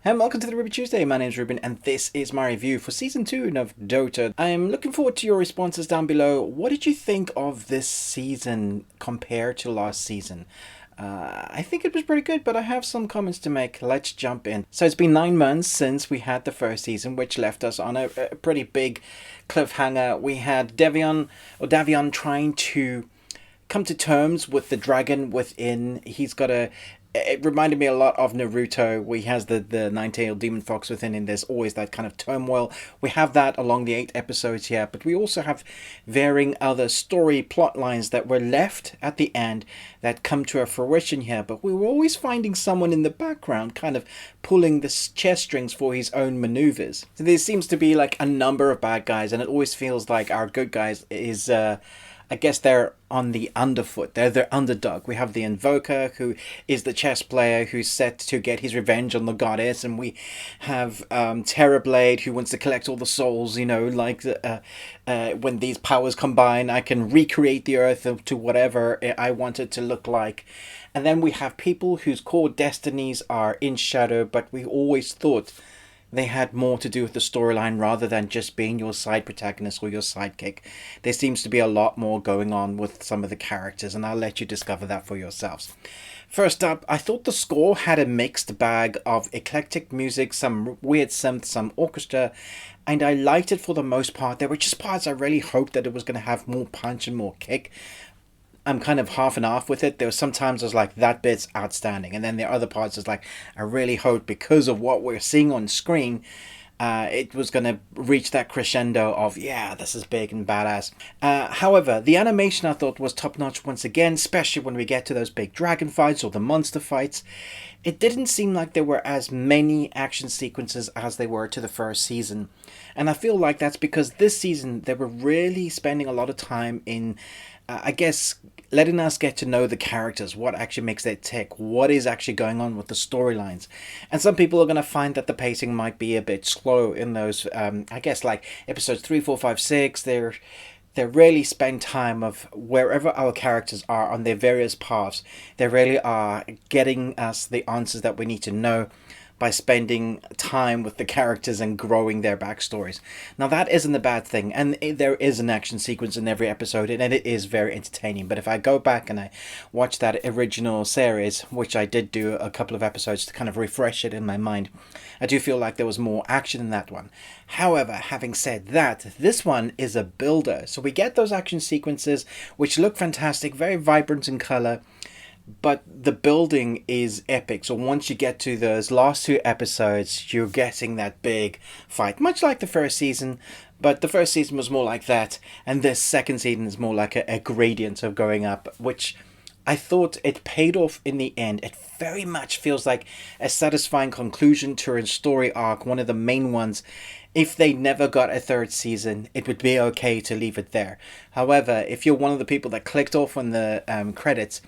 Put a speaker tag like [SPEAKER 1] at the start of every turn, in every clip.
[SPEAKER 1] And welcome to the Ruby Tuesday. My name's Ruben, and this is my review for Season 2 of Dota. I'm looking forward to your responses down below. What did you think of this season compared to last season? I think it was pretty good, but I have some comments to make. Let's jump in. So it's been 9 months since we had the first season, which left us on a pretty big cliffhanger. We had Davion trying to come to terms with the dragon within. It reminded me a lot of Naruto, where he has the nine-tailed demon fox within, and there's always that kind of turmoil. We have that along the 8 episodes here, but we also have varying other story plot lines that were left at the end that come to a fruition here, but we were always finding someone in the background kind of pulling the chess strings for his own maneuvers. So there seems to be like a number of bad guys, and it always feels like our good guys is... I guess they're on the underfoot. They're the underdog. We have the Invoker, who is the chess player who's set to get his revenge on the goddess, and we have Terrorblade, who wants to collect all the souls. When these powers combine, I can recreate the earth to whatever I want it to look like. And then we have people whose core destinies are in shadow, but we always thought they had more to do with the storyline rather than just being your side protagonist or your sidekick. There seems to be a lot more going on with some of the characters, and I'll let you discover that for yourselves. First up, I thought the score had a mixed bag of eclectic music, some weird synth, some orchestra, and I liked it for the most part. There were just parts I really hoped that it was going to have more punch and more kick. I'm kind of half and half with it. There were sometimes I was like, that bit's outstanding. And then there are other parts I was like, I really hope because of what we're seeing on screen, it was going to reach that crescendo of, yeah, this is big and badass. However, the animation I thought was top notch once again, especially when we get to those big dragon fights or the monster fights. It didn't seem like there were as many action sequences as they were to the first season. And I feel like that's because this season they were really spending a lot of time in, letting us get to know the characters, what actually makes their tick, what is actually going on with the storylines. And some people are going to find that the pacing might be a bit slow in those, like episodes 3, 4, 5, 6. They really spend time of wherever our characters are on their various paths. They really are getting us the answers that we need to know by spending time with the characters and growing their backstories. Now that isn't a bad thing, and there is an action sequence in every episode, and it is very entertaining. But if I go back and I watch that original series, which I did do a couple of episodes to kind of refresh it in my mind, I do feel like there was more action in that one. However, having said that, this one is a builder. So we get those action sequences, which look fantastic, very vibrant in color, but the building is epic. So once you get to those last 2 episodes, you're getting that big fight, much like the first season, but the first season was more like that, and this second season is more like a gradient of going up, which I thought it paid off in the end. It very much feels like a satisfying conclusion to a story arc, one of the main ones. If they never got a 3rd season, it would be okay to leave it there. However, if you're one of the people that clicked off on the credits,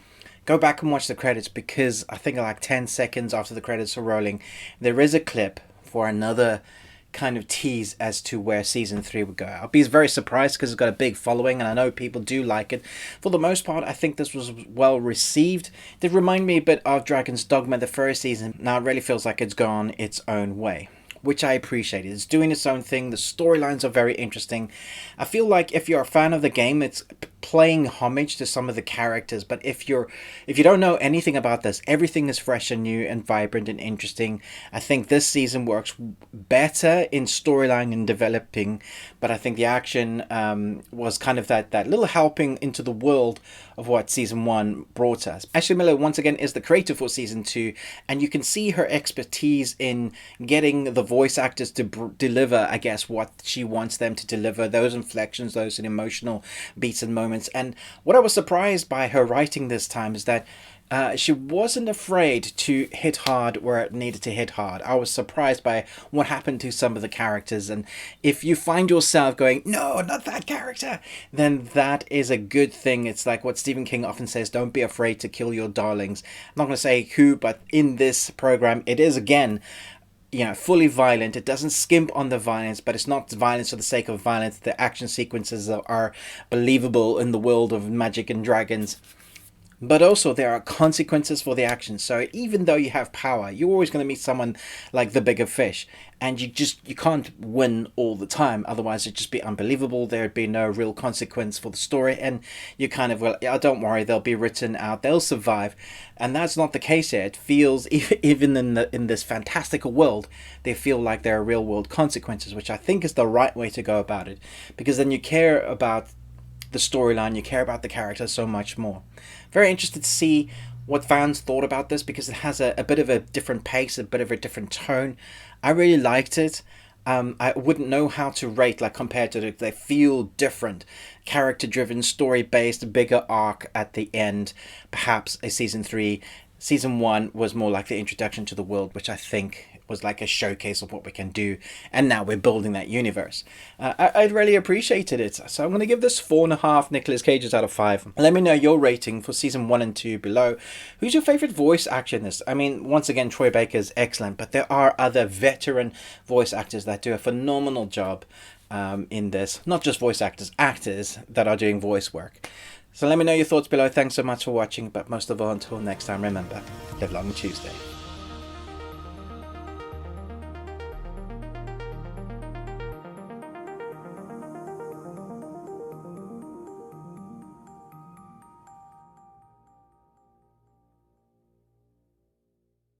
[SPEAKER 1] go back and watch the credits, because I think like 10 seconds after the credits are rolling, there is a clip for another kind of tease as to where season 3 would go. I'll be very surprised because it's got a big following, and I know people do like it. For the most part, I think this was well received. It did remind me a bit of Dragon's Dogma the first season. Now it really feels like it's gone its own way, which I appreciate. It's doing its own thing. The storylines are very interesting. I feel like if you're a fan of the game, it's playing homage to some of the characters, but if you don't know anything about this, everything is fresh and new and vibrant and interesting. I think this season works better in storyline and developing, but I think the action was kind of that little helping into the world of what season 1 brought us. Ashley Miller once again is the creator for season 2, and you can see her expertise in getting the voice actors to deliver, I guess, what she wants them to deliver, those inflections, those emotional beats and moments. And what I was surprised by her writing this time is that she wasn't afraid to hit hard where it needed to hit hard. I was surprised by what happened to some of the characters, and if you find yourself going, no, not that character, then that is a good thing. It's like what Stephen King often says, don't be afraid to kill your darlings. I'm not going to say who, but in this program, it is again fully violent. It doesn't skimp on the violence, but it's not violence for the sake of violence. The action sequences are believable in the world of magic and dragons. but also there are consequences for the actions. So even though you have power, you're always going to meet someone like the bigger fish, and you can't win all the time. Otherwise, it'd just be unbelievable. There'd be no real consequence for the story, and you kind of, well, yeah, don't worry, they'll be written out, they'll survive, and that's not the case here. It feels even in this fantastical world, they feel like there are real world consequences, which I think is the right way to go about it, because then you care about the storyline, you care about the characters so much more. Very interested to see what fans thought about this, because it has a bit of a different pace, a bit of a different tone. I really liked it. I wouldn't know how to rate, like, compared to they feel different, character driven, story based, bigger arc at the end. Perhaps a season 3. Season 1 was more like the introduction to the world, which I think was like a showcase of what we can do, and now we're building that universe. I really appreciated it, so I'm going to give this 4.5 Nicolas Cages out of 5. Let me know your rating for season 1 and 2 below. Who's your favorite voice actor in this? I mean, once again, Troy Baker is excellent, but there are other veteran voice actors that do a phenomenal job in this. Not just voice actors, actors that are doing voice work. So let me know your thoughts below. Thanks so much for watching, but most of all, until next time, remember, live long Tuesday.